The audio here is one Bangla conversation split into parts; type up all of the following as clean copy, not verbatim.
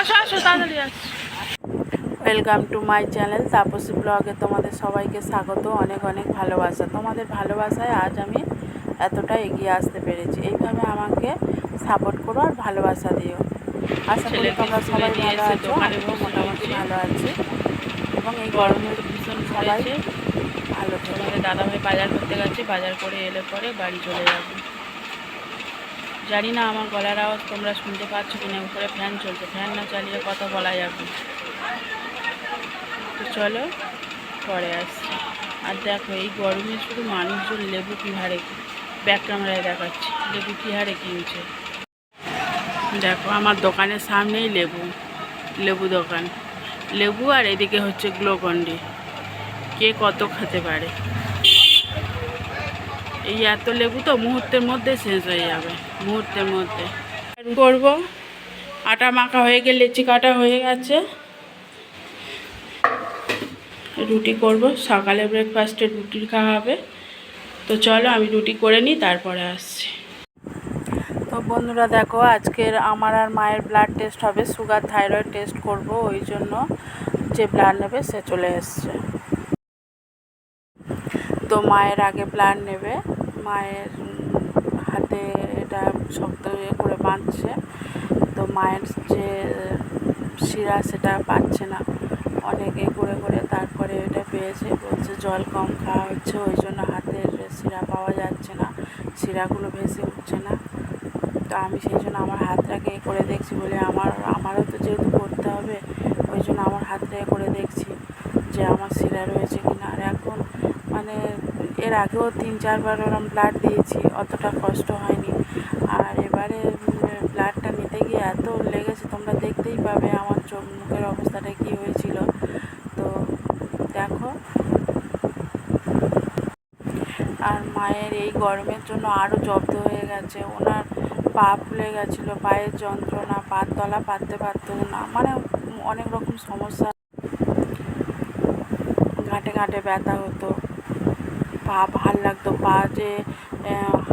আসো আসো তাড়াতাড়ি আসো। Welcome to my channel Tapasi ব্লগে তোমাদের সবাইকে স্বাগত, অনেক অনেক ভালোবাসা। তোমাদের ভালোবাসায় আজ আমি এতটা এগিয়ে আসতে পেরেছি। এইভাবে আমাকে সাপোর্ট করো আর ভালোবাসা দিও। আশা করি তোমরা সবাই ভালো আছো, আমিও মোটামুটি ভালো আছি। এবং এই গরমে তো ভীষণ সবাই ভালো থাকে। তোমাদের দাদাভাই বাজার করতে গেছে, বাজার করে এলে পরে বাড়ি চলে যাবে। জানি না আমার গলার আওয়াজ তোমরা শুনতে পাচ্ছ কিনা, উপরে ফ্যান চলছে, ফ্যান না চালিয়ে কথা বলা যাবে। তো চলো পরে আসছি। আর দেখো এই গরমে শুধু মানুষজন লেবু কি হারে, ব্যাক ক্যামেরায় দেখাচ্ছি, লেবু কি হারে কিনছে। দেখো আমার দোকানের সামনেই লেবু দোকান, লেবু আর এদিকে হচ্ছে গ্লুকন্ডি। কে কত খেতে পারে? এই এত লেবু তো মুহূর্তের মধ্যে শেষ হয়ে যাবে, মুহূর্তের মধ্যে। করব, আটা মাখা হয়ে গেলে লেচি কাটা হয়ে গেছে, রুটি করব। সকালে ব্রেকফাস্টে রুটি খাওয়া হবে। তো চলো আমি রুটি করে নিই, তারপরে আসছি। তো বন্ধুরা দেখো, আজকের আমার আর মায়ের ব্লাড টেস্ট হবে, সুগার থাইরয়েড টেস্ট করব। ওই জন্য যে ব্লাড নেবে সে চলে এসছে। তো মায়ের আগে ব্লাড নেবে। মায়ের হাতে এটা শক্ত করে বাঁধছে। তো মায়ের যে শিরা সেটা পাচ্ছে না, অনেকে করে করে তারপরে এটা পেয়েছে। বলছে জল কম খাওয়া হচ্ছে, ওই জন্য হাতের শিরা পাওয়া যাচ্ছে না, শিরাগুলো ভেসে উঠছে না। তো আমি সেই জন্য আমার হাতটাকে করে দেখছি, বলে আমারও তো যেহেতু করতে হবে, ওই জন্য আমার হাতটাকে করে দেখছি যে আমার শিরা রয়েছে কিনা। আর এখন মানে এর আগেও 3-4 বার ওরকম ব্লাড দিয়েছি, অতটা কষ্ট হয়নি। আর এবারে ব্লাডটা নিতে গিয়ে এত লেগেছে, তোমরা দেখতেই পাবে আমার চোখ মুখের অবস্থাটা কী হয়েছিল। তো দেখো, আর মায়ের এই গরমের জন্য আরও জব্দ হয়ে গেছে। ওনার পা ফুলে গেছিলো, পায়ের যন্ত্রণা, পায়ের তলা পাততে পারতো না, মানে অনেক রকম সমস্যা। ঘাটে ঘাটে ব্যথা হতো, পা ভাল লাগতো, পা যে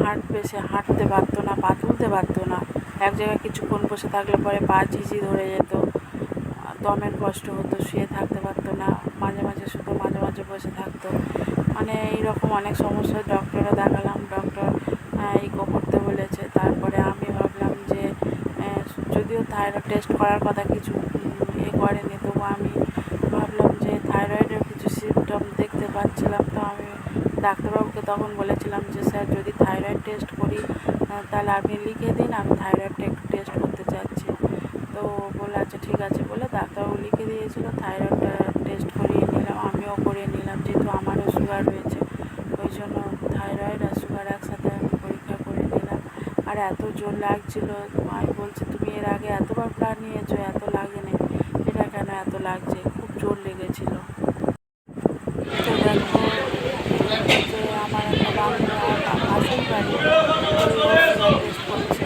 হাঁটবে সে হাঁটতে পারতো না, পা তুলতে পারতো না। এক জায়গায় কিছুক্ষণ বসে থাকলে পরে পা ঝিঝি ধরে যেত, দমের কষ্ট হতো, শুয়ে থাকতে পারতো না, মাঝে মাঝে শুধু মাঝে মাঝে বসে থাকতো। মানে এইরকম অনেক সমস্যা। ডক্টরও দেখালাম, ডক্টর ইকো করতে বলেছে। তারপরে আমি ভাবলাম যে যদিও থাইরয়েড টেস্ট করার কথা কিছু করেনি, তবু আমি ভাবলাম যে থাইরয়েডের কিছু সিমটম দেখতে পাচ্ছিলাম। তো আমি ডাক্তারবাবুকে তখন বলেছিলাম যে স্যার যদি থাইরয়েড টেস্ট করি তাহলে আপনি লিখে দিন, আমি থাইরয়েড টেস্ট করতে চাচ্ছি। তো বলে আচ্ছা ঠিক আছে বলে ডাক্তারবাবু লিখে দিয়েছিল, থাইরয়েডটা টেস্ট করিয়ে নিলাম, আমিও করিয়ে নিলাম, যেহেতু আমারও সুগার রয়েছে। ওই জন্য থাইরয়েড আর সুগার একসাথে আমি পরীক্ষা করে নিলাম। আর এত জোর লাগছিল, আমি বলছি তুমি এর আগে এতবার ব্লাড নিয়েছো, এত লাগেনি, এটা কেন এত লাগছে? খুব জোর লেগেছিল। তো দেখো যে আমার একটা বান্ধবী পাশেই বাড়ি, সুগার টেস্ট করছে।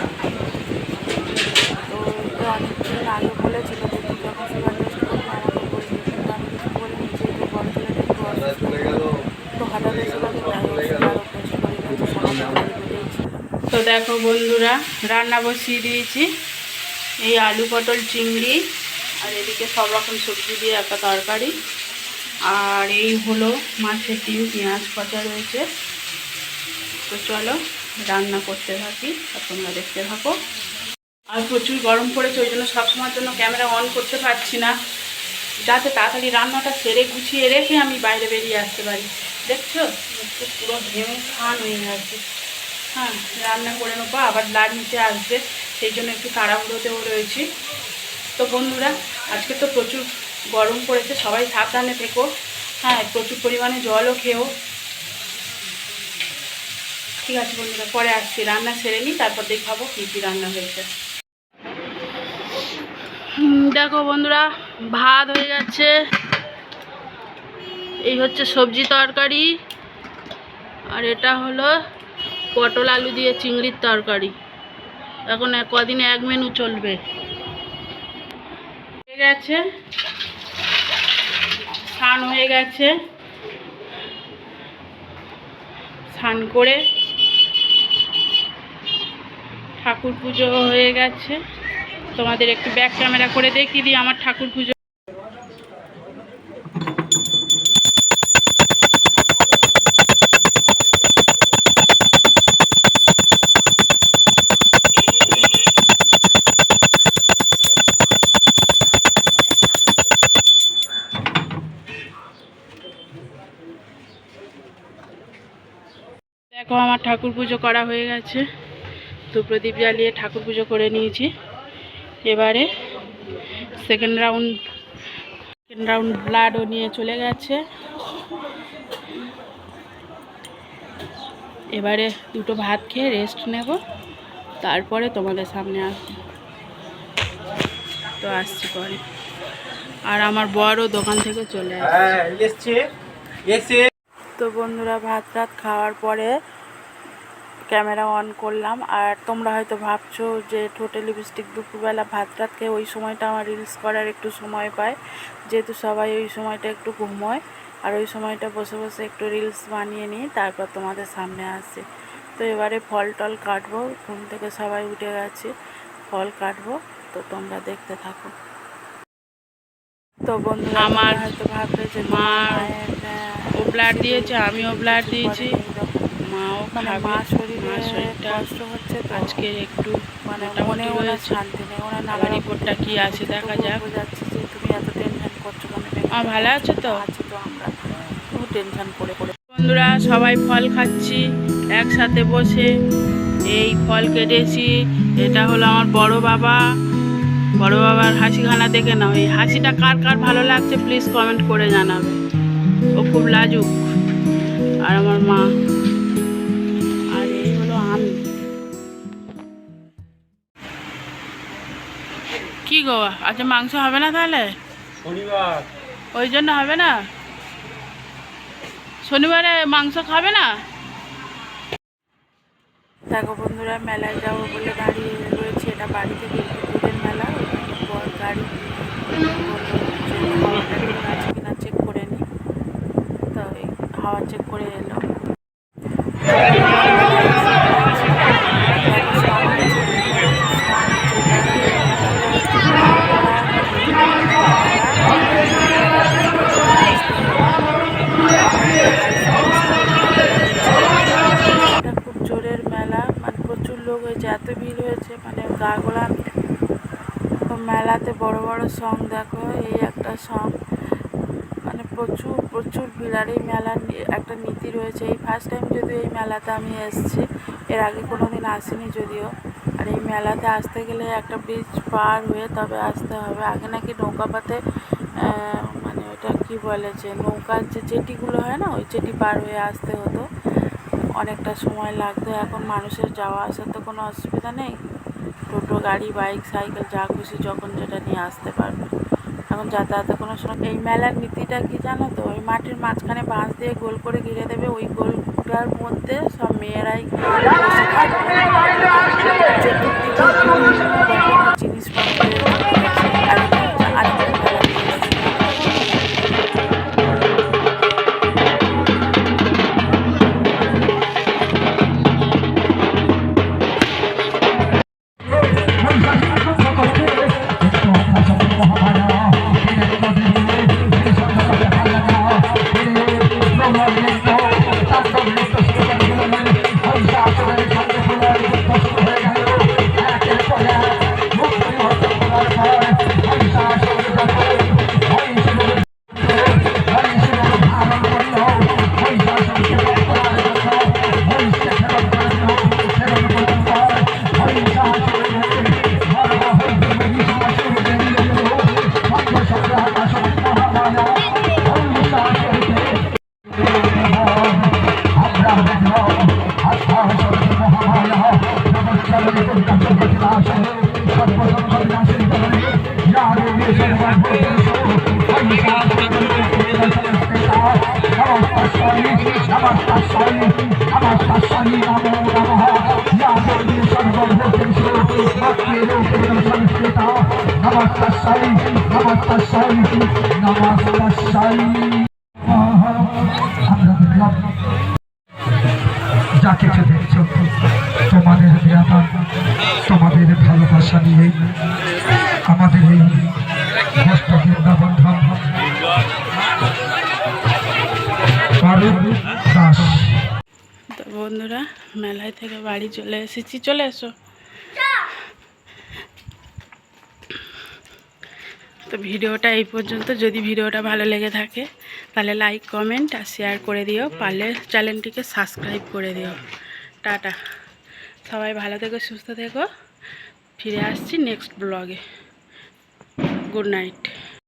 তো অনেকদিন আগে বলেছিল যে তুই যখন সুগার টেস্ট করবি আমাকে বলবি, কিন্তু আমি কিছু বলিনি, যেহেতু বড় ছেলেটা একটু অসুস্থ। তো হঠাৎ এসে লাগে, যাই হোক সুগারও টেস্ট করি না, তো সকালে বাড়ি বলেই ছিল। তো দেখো বন্ধুরা, রান্না বসিয়ে দিয়েছি, এই আলু পটল চিংড়ি, আর এদিকে সব রকম সবজি দিয়ে একটা তরকারি, আর এই হলো মাছের ডিম, পেঁয়াজ কচা রয়েছে। তো চলো রান্না করতে থাকি আর তোমরা দেখতে থাকো। আর প্রচুর গরম পড়েছে, ওই জন্য সবসময়ের জন্য ক্যামেরা অন করতে পারছি না, যাতে তাড়াতাড়ি রান্নাটা সেরে গুছিয়ে রেখে আমি বাইরে বেরিয়ে আসতে পারি। দেখছো একটু পুরো ঘেমে খান হয়ে গেছে। হ্যাঁ, রান্না করে নেবো, আবার ব্লাড নিচে আসবে, সেই জন্য একটু তাড়াহুড়োতেও রয়েছি। তো বন্ধুরা, আজকে তো প্রচুর গরম পড়েছে, সবাই সাবধানে থেকো। হ্যাঁ, প্রচুর পরিমাণে জলও খেও। ঠিক আছে বন্ধুরা, পরে আসছি, রান্না সেরে নিই, তারপর দেখাবো কী কী রান্না হয়েছে। দেখো বন্ধুরা, ভাত হয়ে গেছে, এই হচ্ছে সবজি তরকারি, আর এটা হলো পটল আলু দিয়ে চিংড়ির তরকারি। এখন কদিনে এক মেনু চলবে। হয়ে গেছে, স্নান হয়ে গেছে, স্নান করে ঠাকুর পুজো হয়ে গেছে। তোমাদের একটু ব্যাক ক্যামেরা করে দেখিয়ে দিই আমার ঠাকুর পুজো। দেখো আমার ঠাকুর পুজো করা হয়ে গেছে, তো প্রদীপ জ্বালিয়ে ঠাকুর পুজো করে নিয়েছি। এবারে সেকেন্ড রাউন্ড ব্লাডও নিয়ে চলে গেছে। এবারে দুটো ভাত খেয়ে রেস্ট নেব, তারপরে তোমাদের সামনে আসবো। তো আসছি পরে। আর আমার বড়ও দোকান থেকে চলে আসছে। তো বন্ধুরা, ভাত রাত খাওয়ার পরে ক্যামেরা অন করলাম। আর তোমরা হয়তো ভাবছো যে ঠোঁটে লিপস্টিক দুপুরবেলা ভাত রাত খেয়ে ওই সময়টা আমার রিলস করার একটু সময় পায়, যেহেতু সবাই ওই সময়টা একটু ঘুমোয়, আর ওই সময়টা বসে বসে একটু রিলস বানিয়ে নিই, তারপর তোমাদের সামনে আসে। তো এবারে ফল টল কাটবো, ঘুম থেকে সবাই উঠে গেছে, ফল কাটবো, তো তোমরা দেখতে থাকো। তো বন্ধুরা, আমার হয়তো ভাববে যে মা ও ব্লাড দিয়েছে, আমিও ব্লাড দিয়েছি, মাও মানে মা শরীরটা কষ্ট হচ্ছে, আজকে একটু মানে মনে ওনার শান্তি নেই। ওনার নানা রিপোর্টটা কী আছে দেখা যাক। যাচ্ছে যে তুমি এত টেনশন করছো কেন? ভালো আছো তো? আছি তো আমরা, খুব টেনশন করে। বন্ধুরা, সবাই ফল খাচ্ছি একসাথে বসে। এই ফল কেটেছি, এটা হলো আমার বড় বাবার হাসিখানা দেখে নাও। এই হাসিটা কার কার ভালো লাগছে প্লিজ কমেন্ট করে জানাবে। ও খুব লাজুক। আর আমার মা, আর এই হলো আমি। কি গো, আচ্ছা মাংস হবে না তাহলে? শনিবার, ওই জন্য হবে না? শনিবারে মাংস খাবে না? দেখো বন্ধুরা, মেলায় যাবো বলে দাঁড়িয়ে রয়েছে। এটা বাড়ি থেকে একটু দূরের মেলা, গাড়ি আছে কিনা চেক করে নিই। তো হাওয়া চেক করে এলো। খুব জোরের মেলা, মানে প্রচুর লোক হয়েছে, এত ভিড় হয়েছে মানে গা গোলা। তো মেলাতে বড় বড় সং দেখো, এই একটা সং, মানে প্রচুর ভিড়। আর এই মেলার একটা নীতি রয়েছে, এই ফার্স্ট টাইম যদিও এই মেলাতে আমি এসেছি, এর আগে কোনো দিন আসিনি যদিও। আর এই মেলাতে আসতে গেলে একটা ব্রিজ পার হয়ে তবে আসতে হবে। আগে নাকি নৌকাপাতে মানে ওটা কি বলে, যে নৌকার যে চেটিগুলো হয় না, ওই চেটি পার হয়ে আসতে হতো, অনেকটা সময় লাগতো। এখন মানুষের যাওয়া আসার তো কোনো অসুবিধা নেই, টোটো গাড়ি বাইক সাইকেল যা খুশি যখন যেটা নিয়ে আসতে পারবে, এখন যাতায়াতের কোনো সময়। এই মেলার নীতিটা কি জানো তো? ওই মাটির মাঝখানে বাঁশ দিয়ে গোল করে ঘিরে দেবে, ওই গোলটার মধ্যে সব মেয়েরাই বসে থাকবে। চতুর্দিকে বিভিন্ন রকমের জিনিসপত্রের আরেকটা মেলা দিয়েছে। যা কিছু দেখছো তোমাদের ভালোবাসা নিয়েই আমাদের এই কষ্ট বৃন্দাবন ধাম অরূপ দাস। তো বন্ধুরা মেলায় থেকে বাড়ি চলে এসেছি, চলে এসো। তো ভিডিওটা এই পর্যন্ত। যদি ভিডিওটা ভালো লেগে থাকে তাহলে লাইক কমেন্ট আর শেয়ার করে দিও, পারলে চ্যানেলটিকে সাবস্ক্রাইব করে দিও। টাটা, সবাই ভালো থেকো, সুস্থ থেকো। ফিরে আসছি নেক্সট ব্লগে। Good night.